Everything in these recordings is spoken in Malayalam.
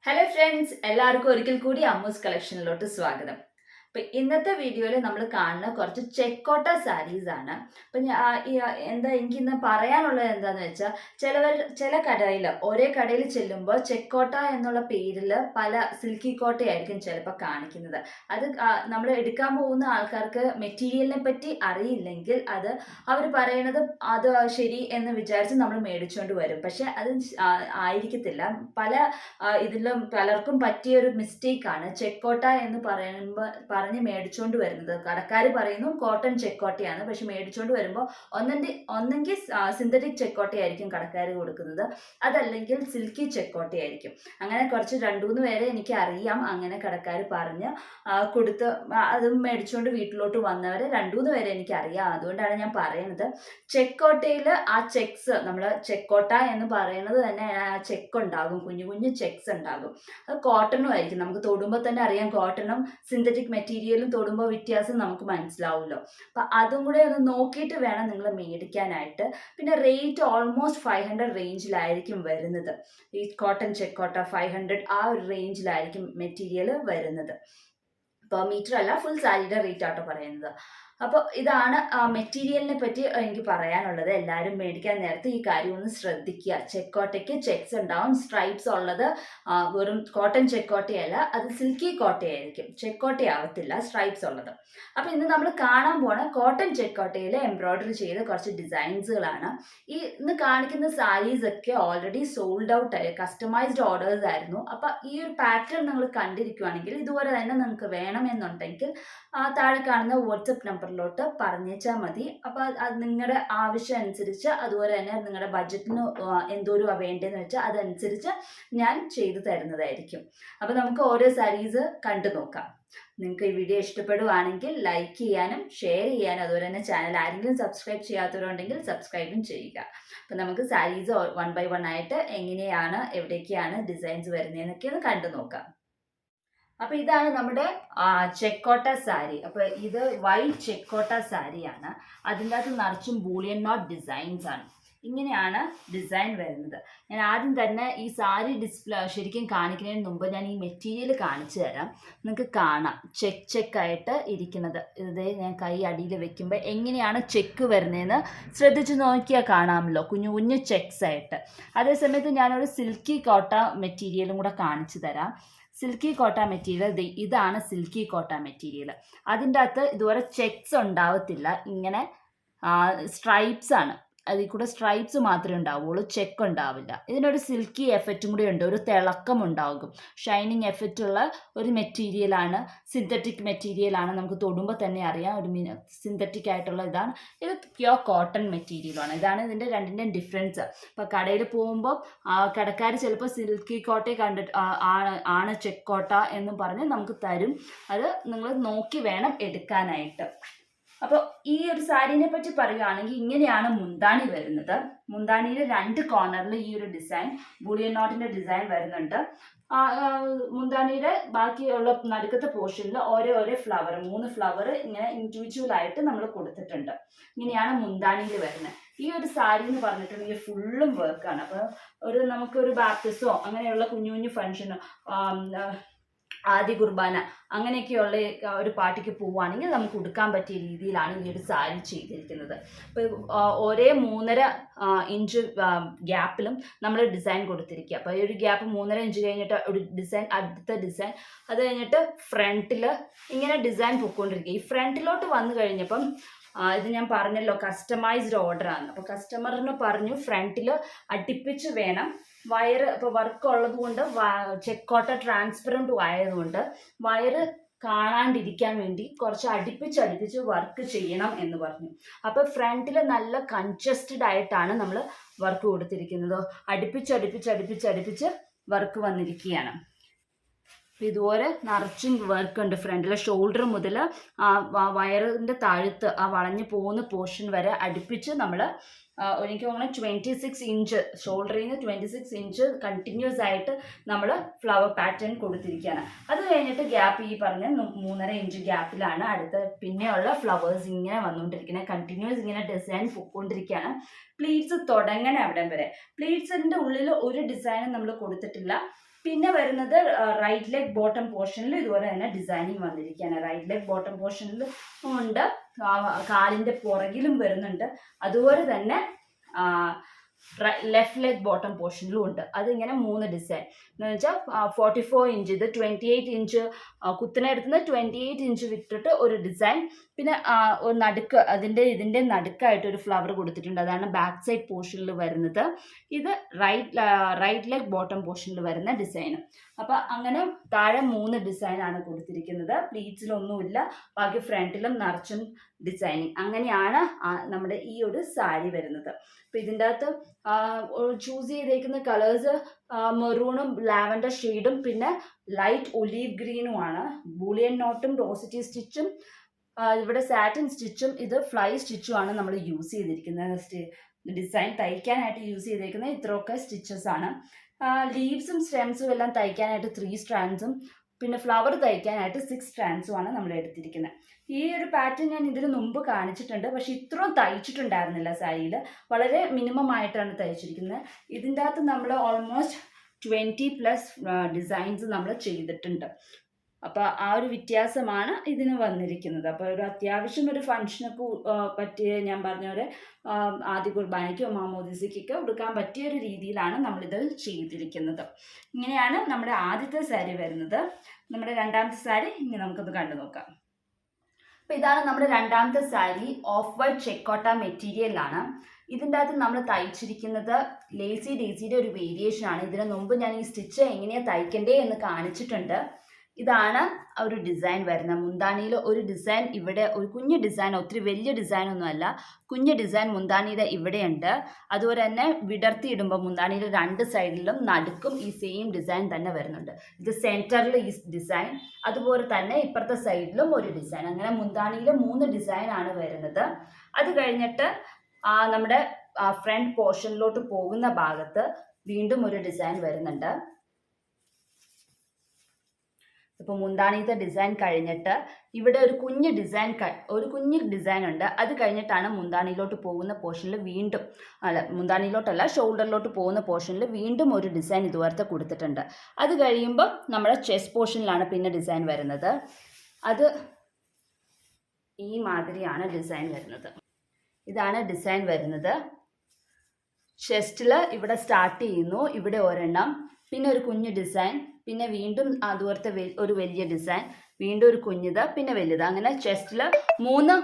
ഹലോ ഫ്രണ്ട്സ്, എല്ലാവർക്കും ഒരിക്കൽ കൂടി അമ്മൂസ് കളക്ഷനിലോട്ട് സ്വാഗതം. അപ്പം ഇന്നത്തെ വീഡിയോയിൽ നമ്മൾ കാണുന്ന കുറച്ച് ചെക്കോട്ട സാരീസ് ആണ്. അപ്പം എന്താ എനിക്കിന്ന് പറയാനുള്ളത് എന്താണെന്ന് വെച്ചാൽ, ചില കടയിൽ ഒരേ കടയിൽ ചെല്ലുമ്പോൾ ചെക്കോട്ട എന്നുള്ള പേരിൽ പല സിൽക്കി കോട്ടയായിരിക്കും ചിലപ്പോൾ കാണിക്കുന്നത്. അത് നമ്മൾ എടുക്കാൻ പോകുന്ന ആൾക്കാർക്ക് മെറ്റീരിയലിനെ പറ്റി അറിയില്ലെങ്കിൽ അവർ പറയുന്നത് അത് ശരി എന്ന് വിചാരിച്ച് നമ്മൾ മേടിച്ചുകൊണ്ട് വരും. പക്ഷെ അത് ആയിരിക്കത്തില്ല. ഇതിലും പലർക്കും പറ്റിയ ഒരു മിസ്റ്റേക്കാണ് ചെക്കോട്ട എന്ന് പറഞ്ഞ് മേടിച്ചുകൊണ്ട് വരുന്നത്. കടക്കാർ പറയുന്നു കോട്ടൺ ചെക്കോട്ടയാണ്, പക്ഷെ മേടിച്ചുകൊണ്ട് വരുമ്പോൾ ഒന്നെങ്കിൽ സിന്തറ്റിക് ചെക്കോട്ടയായിരിക്കും കടക്കാർ കൊടുക്കുന്നത്, അതല്ലെങ്കിൽ സിൽക്കി ചെക്കോട്ടയായിരിക്കും. അങ്ങനെ കുറച്ച് 2-3 പേരെ എനിക്ക് അറിയാം അങ്ങനെ കടക്കാർ പറഞ്ഞ് കൊടുത്ത് അതും മേടിച്ചുകൊണ്ട് വീട്ടിലോട്ട് വന്നവരെ 2-3 പേരെ എനിക്ക് അറിയാം. അതുകൊണ്ടാണ് ഞാൻ പറയുന്നത്. ചെക്കോട്ടയിൽ ആ ചെക്സ്, നമ്മൾ ചെക്കോട്ട എന്ന് പറയുന്നത് തന്നെ ആ ചെക്ക് ഉണ്ടാകും, കുഞ്ഞു കുഞ്ഞു ചെക്സ് ഉണ്ടാകും. അത് കോട്ടണും ആയിരിക്കും. നമുക്ക് തൊടുമ്പോൾ തന്നെ അറിയാം കോട്ടണും സിന്തറ്റിക് മെറ്റീരിയലും തൊടുമ്പോൾ വ്യത്യാസം നമുക്ക് മനസ്സിലാവുമല്ലോ. അപ്പം അതും കൂടെ ഒന്ന് നോക്കിയിട്ട് വേണം നിങ്ങൾ മേടിക്കാനായിട്ട്. പിന്നെ റേറ്റ് ഓൾമോസ്റ്റ് 500 റേഞ്ചിലായിരിക്കും വരുന്നത്. ഈ കോട്ടൺ ചെക്കോട്ട 500 ആ ഒരു റേഞ്ചിലായിരിക്കും മെറ്റീരിയൽ വരുന്നത്. പെർ മീറ്റർ അല്ല, ഫുൾ സാരിയുടെ റേറ്റ് ആട്ടോ പറയുന്നത്. അപ്പോൾ ഇതാണ് മെറ്റീരിയലിനെ പറ്റി എനിക്ക് പറയാനുള്ളത്. എല്ലാവരും മേടിക്കാൻ നേരത്തെ ഈ കാര്യം ഒന്ന് ശ്രദ്ധിക്കുക. ചെക്കോട്ടയ്ക്ക് ചെക്സ് ഉണ്ടാവും, സ്ട്രൈപ്സ് ഉള്ളത് വെറും കോട്ടൺ ചെക്കോട്ടയല്ല, അത് സിൽക്കി കോട്ടയായിരിക്കും, ചെക്കോട്ടയാവത്തില്ല സ്ട്രൈപ്സ് ഉള്ളത്. അപ്പോൾ ഇന്ന് നമ്മൾ കാണാൻ പോണ കോട്ടൺ ചെക്കോട്ടയിൽ എംബ്രോയിഡറി ചെയ്ത കുറച്ച് ഡിസൈൻസുകളാണ്. ഇന്ന് കാണിക്കുന്ന സാരീസ് ഒക്കെ ഓൾറെഡി സോൾഡ് ഔട്ട് ആയി, കസ്റ്റമൈസ്ഡ് ഓർഡേഴ്സ് ആയിരുന്നു. അപ്പോൾ ഈ ഒരു പാറ്റേൺ നിങ്ങൾ കണ്ടിരിക്കുകയാണെങ്കിൽ, ഇതുപോലെ തന്നെ നിങ്ങൾക്ക് വേണമെന്നുണ്ടെങ്കിൽ താഴെ കാണുന്ന വാട്സപ്പ് നമ്പറിലോട്ട് പറഞ്ഞേച്ചാൽ മതി. അപ്പോൾ അത് നിങ്ങളുടെ ആവശ്യം അനുസരിച്ച്, അതുപോലെ തന്നെ നിങ്ങളുടെ ബഡ്ജറ്റിന് എന്തോരം വേണ്ടതെന്ന് വെച്ചാൽ അതനുസരിച്ച് ഞാൻ ചെയ്തു തരുന്നതായിരിക്കും. അപ്പോൾ നമുക്ക് ഓരോ സാരീസ് കണ്ടു നോക്കാം. നിങ്ങൾക്ക് ഈ വീഡിയോ ഇഷ്ടപ്പെടുവാണെങ്കിൽ ലൈക്ക് ചെയ്യാനും ഷെയർ ചെയ്യാനും, അതുപോലെ തന്നെ ചാനൽ ആരെങ്കിലും സബ്സ്ക്രൈബ് ചെയ്യാത്തവരുണ്ടെങ്കിൽ സബ്സ്ക്രൈബും ചെയ്യുക. അപ്പം നമുക്ക് സാരീസ് 1 by 1 ആയിട്ട് എങ്ങനെയാണ്, എവിടേക്കാണ് ഡിസൈൻസ് വരുന്നതെന്നൊക്കെ ഒന്ന് കണ്ടു നോക്കാം. അപ്പൊ ഇതാണ് നമ്മുടെ ചെക്കോട്ട സാരി. അപ്പൊ ഇത് വൈറ്റ് ചെക്കോട്ട സാരിയാണ്. അതിൻ്റെ അകത്ത് നിറച്ചും ബൂളിയൻ നോട്ട് ഡിസൈൻസ് ആണ്. ഇങ്ങനെയാണ് ഡിസൈൻ വരുന്നത്. ഞാൻ ആദ്യം തന്നെ ഈ സാരി ശരിക്കും കാണിക്കുന്നതിന് മുമ്പ് ഞാൻ ഈ മെറ്റീരിയൽ കാണിച്ചു തരാം. നിങ്ങൾക്ക് കാണാം ചെക്കായിട്ട് ഇരിക്കുന്നത്. ഇത് ഞാൻ കൈ അടിയിൽ വെക്കുമ്പോൾ എങ്ങനെയാണ് ചെക്ക് വരുന്നതെന്ന് ശ്രദ്ധിച്ച് നോക്കിയാൽ കാണാമല്ലോ, കുഞ്ഞു കുഞ്ഞു ചെക്സ് ആയിട്ട്. അതേസമയത്ത് ഞാനൊരു സിൽക്കി കോട്ട മെറ്റീരിയലും കൂടെ കാണിച്ചു തരാം. സിൽക്കി കോട്ട മെറ്റീരിയൽ, ഇതാണ് സിൽക്കി കോട്ട മെറ്റീരിയൽ. അതിൻ്റെ അകത്ത് ഇതുപോലെ ചെക്സ് ഉണ്ടാവത്തില്ല, ഇങ്ങനെ സ്ട്രൈപ്സ് ആണ്. അതിൽ കൂടെ സ്ട്രൈപ്സ് മാത്രമേ ഉണ്ടാവുള്ളൂ, ചെക്ക് ഉണ്ടാവില്ല. ഇതിനൊരു സിൽക്കി എഫക്റ്റും കൂടി ഉണ്ട്, ഒരു തിളക്കം ഉണ്ടാകും, ഷൈനിങ് എഫക്റ്റ് ഉള്ള ഒരു മെറ്റീരിയലാണ്, സിന്തറ്റിക് മെറ്റീരിയലാണ്. നമുക്ക് തൊടുമ്പോൾ തന്നെ അറിയാം ഒരു സിന്തറ്റിക് ആയിട്ടുള്ള ഇതാണ്. ഇത് പ്യോർ കോട്ടൺ മെറ്റീരിയലാണ്. ഇതാണ് ഇതിൻ്റെ രണ്ടിൻ്റെയും ഡിഫറൻസ്. ഇപ്പോൾ കടയിൽ പോകുമ്പോൾ കടക്കാർ ചിലപ്പോൾ സിൽക്കി കോട്ടയെ കണ്ടിട്ട് ആണ് ചെക്ക് കോട്ട എന്നും പറഞ്ഞ് നമുക്ക് തരും. അത് നിങ്ങൾ നോക്കി വേണം എടുക്കാനായിട്ട്. അപ്പോൾ ഈ ഒരു സാരീനെ പറ്റി പറയുകയാണെങ്കിൽ ഇങ്ങനെയാണ് മുന്താണി വരുന്നത്. മുന്താണിയുടെ 2 കോർണറിൽ ഈ ഒരു ഡിസൈൻ, ബൂളിയൻ നോട്ടിന്റെ ഡിസൈൻ വരുന്നുണ്ട്. മുന്താണിയുടെ ബാക്കിയുള്ള നടുക്കത്തെ പോർഷനിൽ ഓരോ ഫ്ലവർ, 3 ഫ്ലവർ ഇങ്ങനെ ഇൻഡിവിജ്വൽ ആയിട്ട് നമ്മൾ കൊടുത്തിട്ടുണ്ട്. ഇങ്ങനെയാണ് മുന്താണിയിൽ വരുന്നത്. ഈ ഒരു സാരി എന്ന് പറഞ്ഞിട്ടുണ്ടെങ്കിൽ ഫുള്ളും വർക്കാണ്. അപ്പോൾ നമുക്കൊരു ബാപ്റ്റിസോ അങ്ങനെയുള്ള കുഞ്ഞു കുഞ്ഞു ഫംഗ്ഷനോ, ആദ്യ കുർബാന അങ്ങനെയൊക്കെയുള്ള ഒരു പാർട്ടിക്ക് പോവുകയാണെങ്കിൽ നമുക്ക് ഉടുക്കാൻ പറ്റിയ രീതിയിലാണ് ഈ ഒരു സാരി ചെയ്തിരിക്കുന്നത്. അപ്പോൾ ഒരേ 3.5 ഇഞ്ച് ഗ്യാപ്പിലും നമ്മൾ ഡിസൈൻ കൊടുത്തിരിക്കുക. അപ്പോൾ ഈ ഒരു ഗ്യാപ്പ് 3.5 ഇഞ്ച് കഴിഞ്ഞിട്ട് ഒരു ഡിസൈൻ, അടുത്ത ഡിസൈൻ, അത് കഴിഞ്ഞിട്ട് ഫ്രണ്ടിൽ ഇങ്ങനെ ഡിസൈൻ പൊയ്ക്കൊണ്ടിരിക്കുക. ഈ ഫ്രണ്ടിലോട്ട് വന്നു കഴിഞ്ഞപ്പം ഇത് ഞാൻ പറഞ്ഞല്ലോ കസ്റ്റമൈസ്ഡ് ഓർഡറാണ്. അപ്പോൾ കസ്റ്റമറിന് പറഞ്ഞു ഫ്രണ്ടിൽ അടുപ്പിച്ച് വേണം. വയറ് ഇപ്പോൾ വർക്ക് ഉള്ളത് കൊണ്ട്, ചെക്കോട്ട ട്രാൻസ്പെറൻറ്റ് ആയതുകൊണ്ട് വയറ് കാണാണ്ടിരിക്കാൻ വേണ്ടി കുറച്ച് അടുപ്പിച്ച് വർക്ക് ചെയ്യണം എന്ന് പറഞ്ഞു. അപ്പോൾ ഫ്രണ്ടിൽ നല്ല കൺജസ്റ്റഡ് ആയിട്ടാണ് നമ്മൾ വർക്ക് കൊടുത്തിരിക്കുന്നത്. അടുപ്പിച്ച് വർക്ക് വന്നിരിക്കുകയാണ്. ഇതുപോലെ നിറച്ചും വർക്ക് ഉണ്ട്. ഫ്രണ്ടിലെ ഷോൾഡർ മുതൽ വയറിൻ്റെ താഴത്ത് ആ വളഞ്ഞു പോകുന്ന പോർഷൻ വരെ അടുപ്പിച്ച് നമ്മൾ എനിക്ക് തോന്നുന്നു 26 ഇഞ്ച്, ഷോൾഡറിൽ നിന്ന് 26 ഇഞ്ച് കണ്ടിന്യൂസ് ആയിട്ട് നമ്മൾ ഫ്ലവർ പാറ്റേൺ കൊടുത്തിരിക്കുകയാണ്. അത് കഴിഞ്ഞിട്ട് ഗ്യാപ്പ് ഈ പറഞ്ഞ 3.5 ഇഞ്ച് ഗ്യാപ്പിലാണ് അടുത്ത പിന്നെയുള്ള ഫ്ലവേഴ്സ് ഇങ്ങനെ വന്നുകൊണ്ടിരിക്കുന്നത്. കണ്ടിന്യൂസ് ഇങ്ങനെ ഡിസൈൻ പൊയ്ക്കൊണ്ടിരിക്കുകയാണ്. പ്ലീറ്റ്സ് തുടങ്ങണ അവിടം വരെ. പ്ലീറ്റ്സിൻ്റെ ഉള്ളിൽ ഒരു ഡിസൈനും നമ്മൾ കൊടുത്തിട്ടില്ല. പിന്നെ വരുന്നത് റൈറ്റ് ലെഗ് ബോട്ടം പോർഷനിൽ ഇതുപോലെ തന്നെ ഡിസൈനിങ് വന്നിരിക്കുകയാണ്. റൈറ്റ് ലെഗ് ബോട്ടം പോർഷനിൽ ഉണ്ട്, കാലിൻ്റെ പുറകിലും വരുന്നുണ്ട്. അതുപോലെ തന്നെ ലെഫ്റ്റ് ലെഗ് ബോട്ടം പോർഷനിലും ഉണ്ട്. അതിങ്ങനെ 3 ഡിസൈൻ എന്ന് വെച്ചാൽ 44 ഇഞ്ച്, ഇത് 28 ഇഞ്ച് കുത്തിനെടുത്തുനിന്ന് 28 ഇഞ്ച് വിട്ടിട്ട് ഒരു ഡിസൈൻ. പിന്നെ ഒരു നടുക്ക് ഇതിൻ്റെ നടുക്കായിട്ട് ഒരു ഫ്ലവർ കൊടുത്തിട്ടുണ്ട്. അതാണ് ബാക്ക് സൈഡ് പോർഷനിൽ വരുന്നത്. ഇത് റൈറ്റ് ലെഗ് ബോട്ടം പോർഷനിൽ വരുന്ന ഡിസൈൻ. അപ്പം അങ്ങനെ താഴെ 3 ഡിസൈനാണ് കൊടുത്തിരിക്കുന്നത്. പ്ലീറ്റ്സിലൊന്നുമില്ല, ബാക്കി ഫ്രണ്ടിലും നിറച്ചും ഡിസൈനിങ്. അങ്ങനെയാണ് നമ്മുടെ ഈ ഒരു സാരി വരുന്നത്. അപ്പം ഇതിൻ്റെ അകത്ത് ചൂസ് ചെയ്തേക്കുന്ന കളേഴ്സ് മെറൂണും ലാവൻഡർ ഷെയ്ഡും പിന്നെ ലൈറ്റ് ഒലീവ് ഗ്രീനുമാണ്. ബൂളിയൻ നോട്ടും റോസിറ്റി സ്റ്റിച്ചും ഇവിടെ സാറ്റിൻ സ്റ്റിച്ചും ഇത് ഫ്ലൈ സ്റ്റിച്ചുമാണ് നമ്മൾ യൂസ് ചെയ്തിരിക്കുന്നത്. ഡിസൈൻ തയ്ക്കാനായിട്ട് യൂസ് ചെയ്തേക്കുന്നത് ഇത്രയൊക്കെ സ്റ്റിച്ചസ് ആണ്. ലീവ്സും സ്റ്റെംസും എല്ലാം തയ്ക്കാനായിട്ട് 3 സ്ട്രാൻഡ്സും പിന്നെ ഫ്ലവർ തയ്ക്കാനായിട്ട് 6 സ്ട്രാൻഡ്സുമാണ് നമ്മൾ എടുത്തിരിക്കുന്നത്. ഈ ഒരു പാറ്റേൺ ഞാൻ ഇതിന് മുമ്പ് കാണിച്ചിട്ടുണ്ട്, പക്ഷെ ഇത്രയും തയ്ച്ചിട്ടുണ്ടായിരുന്നില്ല സാരിയിൽ. വളരെ മിനിമം ആയിട്ടാണ് തയ്ച്ചിരിക്കുന്നത്. ഇതിൻ്റെ അകത്ത് നമ്മൾ ഓൾമോസ്റ്റ് 20+ ഡിസൈൻസ് നമ്മൾ ചെയ്തിട്ടുണ്ട്. അപ്പോൾ ആ ഒരു വ്യത്യാസമാണ് ഇതിന് വന്നിരിക്കുന്നത്. അപ്പോൾ ഒരു അത്യാവശ്യം ഒരു ഫംഗ്ഷനൊക്കെ പറ്റിയ, ഞാൻ പറഞ്ഞ പോലെ ആദ്യ കുർബാനയ്ക്കോ മാമോദിസയ്ക്കൊക്കെ ഉടുക്കാൻ പറ്റിയ ഒരു രീതിയിലാണ് നമ്മളിത് ചെയ്തിരിക്കുന്നത്. ഇങ്ങനെയാണ് നമ്മുടെ ആദ്യത്തെ സാരി വരുന്നത്. നമ്മുടെ രണ്ടാമത്തെ സാരി ഇനി നമുക്കൊന്ന് കണ്ടു നോക്കാം. അപ്പോൾ ഇതാണ് നമ്മുടെ രണ്ടാമത്തെ സാരി. ഓഫ് വൈറ്റ് ചെക്കോട്ട മെറ്റീരിയലാണ്. ഇതിൻ്റെ അകത്ത് നമ്മൾ തയ്ച്ചിരിക്കുന്നത് ലേസി ഡേസിയുടെ ഒരു വേരിയേഷൻ ആണ്. ഇതിന് മുമ്പ് ഞാൻ ഈ സ്റ്റിച്ച് എങ്ങനെയാണ് തയ്ക്കണ്ടേ എന്ന് കാണിച്ചിട്ടുണ്ട്. ഇതാണ് ഒരു ഡിസൈൻ വരുന്നത്. മുന്താണിയിൽ ഒരു ഡിസൈൻ, ഇവിടെ ഒരു കുഞ്ഞു ഡിസൈൻ, ഒത്തിരി വലിയ ഡിസൈൻ ഒന്നുമല്ല, കുഞ്ഞു ഡിസൈൻ മുന്താണിയുടെ ഇവിടെയുണ്ട്. അതുപോലെ തന്നെ വിടർത്തി ഇടുമ്പോൾ മുന്താണിയുടെ 2 സൈഡിലും നടുക്കും ഈ സെയിം ഡിസൈൻ തന്നെ വരുന്നുണ്ട്. ഇത് സെൻറ്ററിൽ ഈ ഡിസൈൻ, അതുപോലെ തന്നെ ഇപ്പുറത്തെ സൈഡിലും ഒരു ഡിസൈൻ. അങ്ങനെ മുന്താണിയിൽ 3 ഡിസൈനാണ് വരുന്നത്. അത് കഴിഞ്ഞിട്ട് നമ്മുടെ ഫ്രണ്ട് പോർഷനിലോട്ട് പോകുന്ന ഭാഗത്ത് വീണ്ടും ഒരു ഡിസൈൻ വരുന്നുണ്ട്. ഇപ്പോൾ മുന്താണിത്തെ ഡിസൈൻ കഴിഞ്ഞിട്ട് ഇവിടെ ഒരു കുഞ്ഞ് ഡിസൈൻ ഉണ്ട്. അത് കഴിഞ്ഞിട്ടാണ് മുന്താണിയിലോട്ട് പോകുന്ന പോർഷനിൽ വീണ്ടും, മുന്താണിയിലോട്ടല്ല ഷോൾഡറിലോട്ട് പോകുന്ന പോർഷനിൽ വീണ്ടും ഒരു ഡിസൈൻ ഇതുവരത്തെ കൊടുത്തിട്ടുണ്ട്. അത് കഴിയുമ്പോൾ നമ്മുടെ ചെസ്റ്റ് പോർഷനിലാണ് പിന്നെ ഡിസൈൻ വരുന്നത്. അത് ഈ മാതിരിയാണ് ഡിസൈൻ വരുന്നത്. ഇതാണ് ഡിസൈൻ വരുന്നത്. ചെസ്റ്റിൽ ഇവിടെ സ്റ്റാർട്ട് ചെയ്യുന്നു, ഇവിടെ ഒരെണ്ണം, പിന്നെ ഒരു കുഞ്ഞു ഡിസൈൻ, പിന്നെ വീണ്ടും അതുപോലത്തെ ഒരു വലിയ ഡിസൈൻ, വീണ്ടും ഒരു കുഞ്ഞിത്, പിന്നെ വലുത്. അങ്ങനെ ചെസ്റ്റിൽ 3,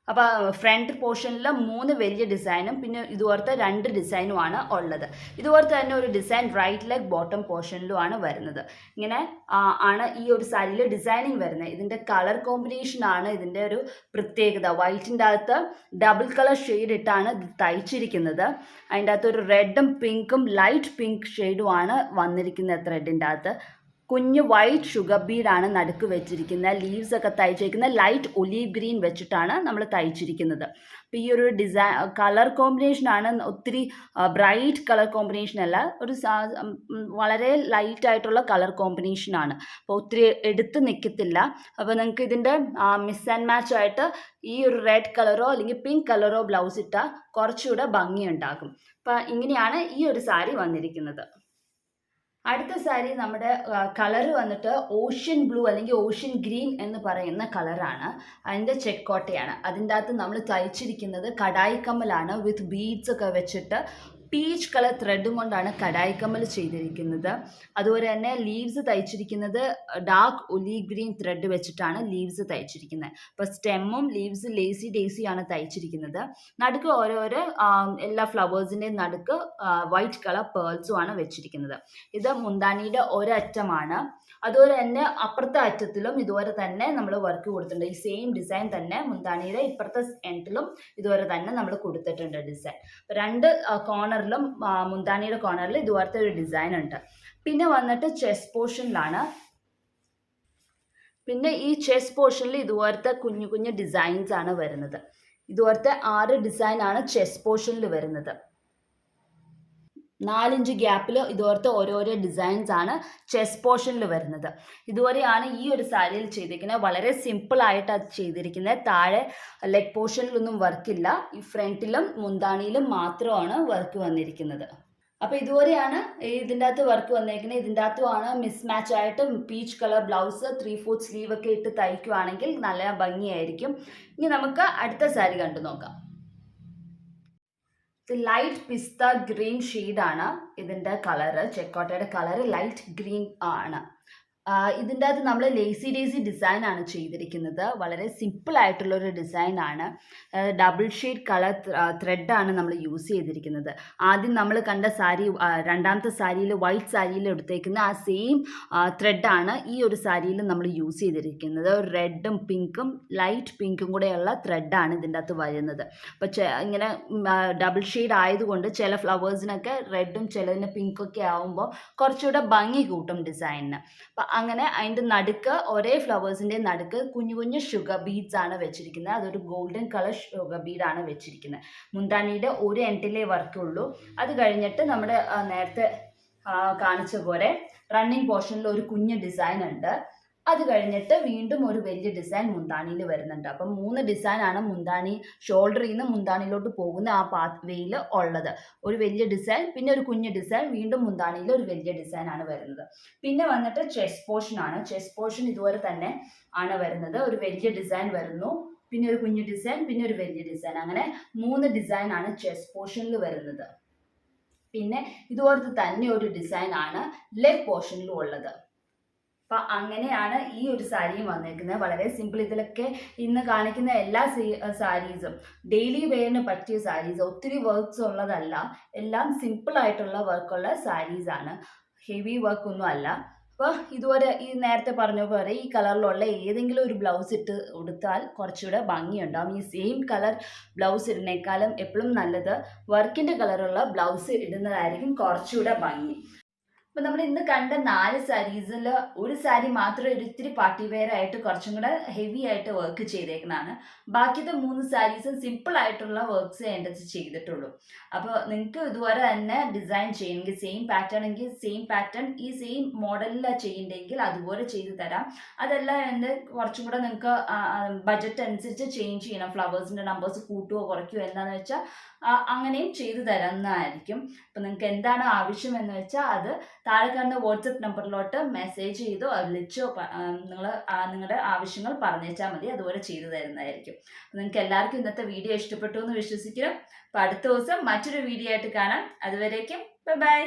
അപ്പോൾ ഫ്രണ്ട് പോർഷനിൽ 3 വലിയ ഡിസൈനും പിന്നെ ഇതുപോലത്തെ 2 ഡിസൈനുമാണ് ഉള്ളത്. ഇതുപോലത്തെ തന്നെ ഒരു ഡിസൈൻ റൈറ്റ് ലെഗ് ബോട്ടം പോർഷനിലുമാണ് വരുന്നത്. ഇങ്ങനെ ആണ് ഈ ഒരു സാരിയിൽ ഡിസൈനിങ് വരുന്നത്. ഇതിൻ്റെ കളർ കോമ്പിനേഷനാണ് ഇതിൻ്റെ ഒരു പ്രത്യേകത. വൈറ്റിൻ്റെ അകത്ത് ഡബിൾ കളർ ഷെയ്ഡ് ഇട്ടാണ് ഇത് തയ്ച്ചിരിക്കുന്നത്. അതിൻ്റെ അകത്ത് ഒരു റെഡും പിങ്കും ലൈറ്റ് പിങ്ക് ഷെയ്ഡുമാണ് വന്നിരിക്കുന്നത് ത്രെഡിൻ്റെ അകത്ത്. കുഞ്ഞു വൈറ്റ് ഷുഗർ ബീഡാണ് നടുക്ക് വെച്ചിരിക്കുന്നത്. ലീവ്സ് ഒക്കെ തയ്ച്ചിരിക്കുന്നത് ലൈറ്റ് ഒലീവ് ഗ്രീൻ വെച്ചിട്ടാണ് നമ്മൾ തയ്ച്ചിരിക്കുന്നത്. അപ്പോൾ ഈ ഒരു ഡിസൈൻ കളർ കോമ്പിനേഷനാണ്, ഒത്തിരി ബ്രൈറ്റ് കളർ കോമ്പിനേഷൻ അല്ല, ഒരു വളരെ ലൈറ്റ് ആയിട്ടുള്ള കളർ കോമ്പിനേഷനാണ്. അപ്പോൾ ഒത്തിരി എടുത്ത് നിൽക്കത്തില്ല. അപ്പോൾ നിങ്ങൾക്ക് ഇതിൻ്റെ മിസ് ആൻഡ് മാച്ച് ആയിട്ട് ഈ ഒരു റെഡ് കളറോ അല്ലെങ്കിൽ പിങ്ക് കളറോ ബ്ലൗസ് ഇട്ടാൽ കുറച്ചുകൂടെ ഭംഗിയുണ്ടാകും. അപ്പോൾ ഇങ്ങനെയാണ് ഈ ഒരു സാരി വന്നിരിക്കുന്നത്. അടുത്ത സാരി നമ്മുടെ കളർ വന്നിട്ട് ഓഷ്യൻ ബ്ലൂ അല്ലെങ്കിൽ ഓഷ്യൻ ഗ്രീൻ എന്ന് പറയുന്ന കളറാണ്. അതിൻ്റെ ചെക്കോട്ടയാണ്. അതിൻ്റെ അകത്ത് നമ്മൾ തയ്ച്ചിരിക്കുന്നത് കടായിക്കമ്മലാണ് വിത്ത് ബീഡ്സ് ഒക്കെ വെച്ചിട്ട് പീച്ച് കളർ ത്രെഡും കൊണ്ടാണ് കടായിക്കമ്മൽ ചെയ്തിരിക്കുന്നത്. അതുപോലെ തന്നെ ലീവ്സ് തയ്ച്ചിരിക്കുന്നത് ഡാർക്ക് ഒലീവ് ഗ്രീൻ ത്രെഡ് വെച്ചിട്ടാണ് ലീവ്സ് തയ്ച്ചിരിക്കുന്നത്. അപ്പോൾ സ്റ്റെമ്മും ലീവ്സ് ലേസി ഡേസിയാണ് തയ്ച്ചിരിക്കുന്നത്. നടുക്ക് ഓരോരോ എല്ലാ ഫ്ലവേഴ്സിൻ്റെയും നടുക്ക് വൈറ്റ് കളർ പേൾസുമാണ് വെച്ചിരിക്കുന്നത്. ഇത് മുന്താണിയുടെ ഒരറ്റമാണ്. അതുപോലെ തന്നെ അപ്പുറത്തെ അറ്റത്തിലും ഇതുപോലെ തന്നെ നമ്മൾ വർക്ക് കൊടുത്തിട്ടുണ്ട്. ഈ സെയിം ഡിസൈൻ തന്നെ മുന്താണിയുടെ ഇപ്പുറത്തെ എൻഡിലും ഇതുപോലെ തന്നെ നമ്മൾ കൊടുത്തിട്ടുണ്ട് ഡിസൈൻ. 2 കോർണറിലും മുന്താണിയുടെ കോർണറിൽ ഇതുപോലത്തെ ഒരു ഡിസൈൻ ഉണ്ട്. പിന്നെ വന്നിട്ട് ചെസ്റ്റ് പോർഷനിലാണ്. പിന്നെ ഈ ചെസ്റ്റ് പോർഷനിൽ ഇതുപോലത്തെ കുഞ്ഞു കുഞ്ഞു ഡിസൈൻസ് ആണ് വരുന്നത്. ഇതുപോലത്തെ 6 ഡിസൈനാണ് ചെസ്റ്റ് പോർഷനിൽ വരുന്നത്. 4 ഇഞ്ച് ഗ്യാപ്പിൽ ഇതുപോലത്തെ ഓരോരോ ഡിസൈൻസ് ആണ് ചെസ്റ്റ് പോർഷനിൽ വരുന്നത്. ഇതുപോലെയാണ് ഈ ഒരു സാരിയിൽ ചെയ്തിരിക്കുന്നത്. വളരെ സിമ്പിളായിട്ട് അത് ചെയ്തിരിക്കുന്നത്. താഴെ ലെഗ് പോർഷനിലൊന്നും വർക്കില്ല. ഈ ഫ്രണ്ടിലും മുന്താണിയിലും മാത്രമാണ് വർക്ക് വന്നിരിക്കുന്നത്. അപ്പോൾ ഇതുപോലെയാണ് ഇതിൻ്റെ അകത്ത് വർക്ക് വന്നേക്കുന്നത്. ഇതിൻ്റെ അകത്തുമാണ് മിസ്മാച്ച് ആയിട്ട് പീച്ച് കളർ ബ്ലൗസ് 3/4 സ്ലീവ് ഒക്കെ ഇട്ട് തയ്ക്കുവാണെങ്കിൽ നല്ല ഭംഗിയായിരിക്കും. ഇനി നമുക്ക് അടുത്ത സാരി കണ്ടു നോക്കാം. ഇത് ലൈറ്റ് പിസ്ത ഗ്രീൻ ഷെയ്ഡാണ് ഇതിൻ്റെ കളറ്. ചെക്കോട്ടയുടെ കളറ് ലൈറ്റ് ഗ്രീൻ ആണ്. ഇതിൻ്റെ അകത്ത് നമ്മൾ ലേസി ഡേസി ഡിസൈൻ ആണ് ചെയ്തിരിക്കുന്നത്. വളരെ സിമ്പിൾ ആയിട്ടുള്ളൊരു ഡിസൈനാണ്. ഡബിൾ ഷെയ്ഡ് കളർ ത്രെഡാണ് നമ്മൾ യൂസ് ചെയ്തിരിക്കുന്നത്. ആദ്യം നമ്മൾ കണ്ട സാരി, രണ്ടാമത്തെ സാരിയിൽ വൈറ്റ് സാരിയിൽ എടുത്തേക്കുന്ന ആ സെയിം ത്രെഡാണ് ഈ ഒരു സാരിയിൽ നമ്മൾ യൂസ് ചെയ്തിരിക്കുന്നത്. റെഡും പിങ്കും ലൈറ്റ് പിങ്കും കൂടെയുള്ള ത്രെഡാണ് ഇതിൻ്റെ അകത്ത് വരുന്നത്. അപ്പോൾ ഇങ്ങനെ ഡബിൾ ഷെയ്ഡ് ആയതുകൊണ്ട് ചില ഫ്ലവേഴ്സിനൊക്കെ റെഡും ചിലതിന് പിങ്കൊക്കെ ആകുമ്പോൾ കുറച്ചുകൂടെ ഭംഗി കൂട്ടും ഡിസൈനിന്. അപ്പം അങ്ങനെ അതിൻ്റെ നടുക്ക് ഒരേ ഫ്ലവേഴ്സിൻ്റെ നടുക്ക് കുഞ്ഞു കുഞ്ഞു ഷുഗർ ബീഡ്സ് ആണ് വെച്ചിരിക്കുന്നത്. അതൊരു ഗോൾഡൻ കളർ ഷുഗർ ബീഡാണ് വെച്ചിരിക്കുന്നത്. മുന്താണിയുടെ ഒരു എൻഡിലേ വർക്കുള്ളൂ. അത് കഴിഞ്ഞിട്ട് നമ്മുടെ നേരത്തെ കാണിച്ച പോലെ റണ്ണിങ് പോർഷനിൽ ഒരു കുഞ്ഞ് ഡിസൈൻ ഉണ്ട്. അത് കഴിഞ്ഞിട്ട് വീണ്ടും ഒരു വലിയ ഡിസൈൻ മുന്താണിയിൽ വരുന്നുണ്ട്. അപ്പം 3 ഡിസൈനാണ് മുന്താണി ഷോൾഡറിൽ നിന്ന് മുന്താണിയിലോട്ട് പോകുന്ന ആ പാത്ത് വേയിൽ ഉള്ളത്. ഒരു വലിയ ഡിസൈൻ, പിന്നെ ഒരു കുഞ്ഞ് ഡിസൈൻ, വീണ്ടും മുന്താണിയിൽ ഒരു വലിയ ഡിസൈനാണ് വരുന്നത്. പിന്നെ വന്നിട്ട് ചെസ്റ്റ് പോർഷനാണ്. ചെസ്റ്റ് പോർഷൻ ഇതുപോലെ തന്നെ ആണ് വരുന്നത്. ഒരു വലിയ ഡിസൈൻ വരുന്നു, പിന്നെ ഒരു കുഞ്ഞു ഡിസൈൻ, പിന്നെ ഒരു വലിയ ഡിസൈൻ. അങ്ങനെ 3 ഡിസൈനാണ് ചെസ്റ്റ് പോർഷനിൽ വരുന്നത്. പിന്നെ ഇതുപോലത്തെ തന്നെ ഒരു ഡിസൈനാണ് ലെഗ് പോർഷനിലും ഉള്ളത്. അപ്പം അങ്ങനെയാണ് ഈ ഒരു സാരിയും വന്നേക്കുന്നത്. വളരെ സിമ്പിൾ. ഇതിലൊക്കെ ഇന്ന് കാണിക്കുന്ന എല്ലാ സാരീസും ഡെയിലി വെയറിന് പറ്റിയ സാരീസ്, ഒത്തിരി വർക്ക്സ് ഉള്ളതല്ല. എല്ലാം സിമ്പിൾ ആയിട്ടുള്ള വർക്കുള്ള സാരീസാണ്. ഹെവി വർക്കൊന്നും അല്ല. അപ്പോൾ ഇതുപോലെ ഈ നേരത്തെ പറഞ്ഞ പോലെ ഈ കളറിലുള്ള ഏതെങ്കിലും ഒരു ബ്ലൗസ് ഇട്ട് കൊടുത്താൽ കുറച്ചുകൂടെ ഭംഗിയുണ്ടാവും. ഈ സെയിം കളർ ബ്ലൗസ് ഇടുന്നേക്കാളും എപ്പോഴും നല്ലത് വർക്കിൻ്റെ കളറുള്ള ബ്ലൗസ് ഇടുന്നതായിരിക്കും കുറച്ചുകൂടെ ഭംഗി. അപ്പോൾ നമ്മൾ ഇന്ന് കണ്ട 4 സാരീസിൽ ഒരു സാരി മാത്രം ഒരു ഇത്തിരി പാർട്ടി വെയർ ആയിട്ട് കുറച്ചും കൂടെ ഹെവി ആയിട്ട് വർക്ക് ചെയ്തേക്കുന്നതാണ്. ബാക്കിയത്തെ 3 സാരീസും സിമ്പിൾ ആയിട്ടുള്ള വർക്ക്സ് എൻ്റെ ചെയ്തിട്ടുള്ളൂ. അപ്പോൾ നിങ്ങൾക്ക് ഇതുപോലെ തന്നെ ഡിസൈൻ ചെയ്യണമെങ്കിൽ സെയിം പാറ്റേൺ എങ്കിൽ സെയിം പാറ്റേൺ ഈ സെയിം മോഡലിലാണ് ചെയ്യണ്ടെങ്കിൽ അതുപോലെ ചെയ്തു തരാം. അതല്ല എൻ്റെ കുറച്ചും കൂടെ നിങ്ങൾക്ക് ബഡ്ജറ്റ് അനുസരിച്ച് ചേഞ്ച് ചെയ്യണം, ഫ്ലവേഴ്സിൻ്റെ നമ്പേഴ്സ് കൂട്ടുകയോ കുറയ്ക്കുകയോ എന്താണെന്ന് വെച്ചാൽ അങ്ങനെയും ചെയ്തു തരുന്നതായിരിക്കും. അപ്പം നിങ്ങൾക്ക് എന്താണ് ആവശ്യമെന്ന് വെച്ചാൽ അത് താഴെ കാണുന്ന വാട്സപ്പ് നമ്പറിലോട്ട് മെസ്സേജ് ചെയ്തോ വിളിച്ചോ നിങ്ങൾ നിങ്ങളുടെ ആവശ്യങ്ങൾ പറഞ്ഞേച്ചാൽ മതി. അതുപോലെ ചെയ്തു തരുന്നതായിരിക്കും. നിങ്ങൾക്ക് എല്ലാവർക്കും ഇന്നത്തെ വീഡിയോ ഇഷ്ടപ്പെട്ടു എന്ന് വിശ്വസിക്കുന്നു. അപ്പോൾ അടുത്ത ദിവസം മറ്റൊരു വീഡിയോ ആയിട്ട് കാണാം. അതുവരേക്കും ബൈ.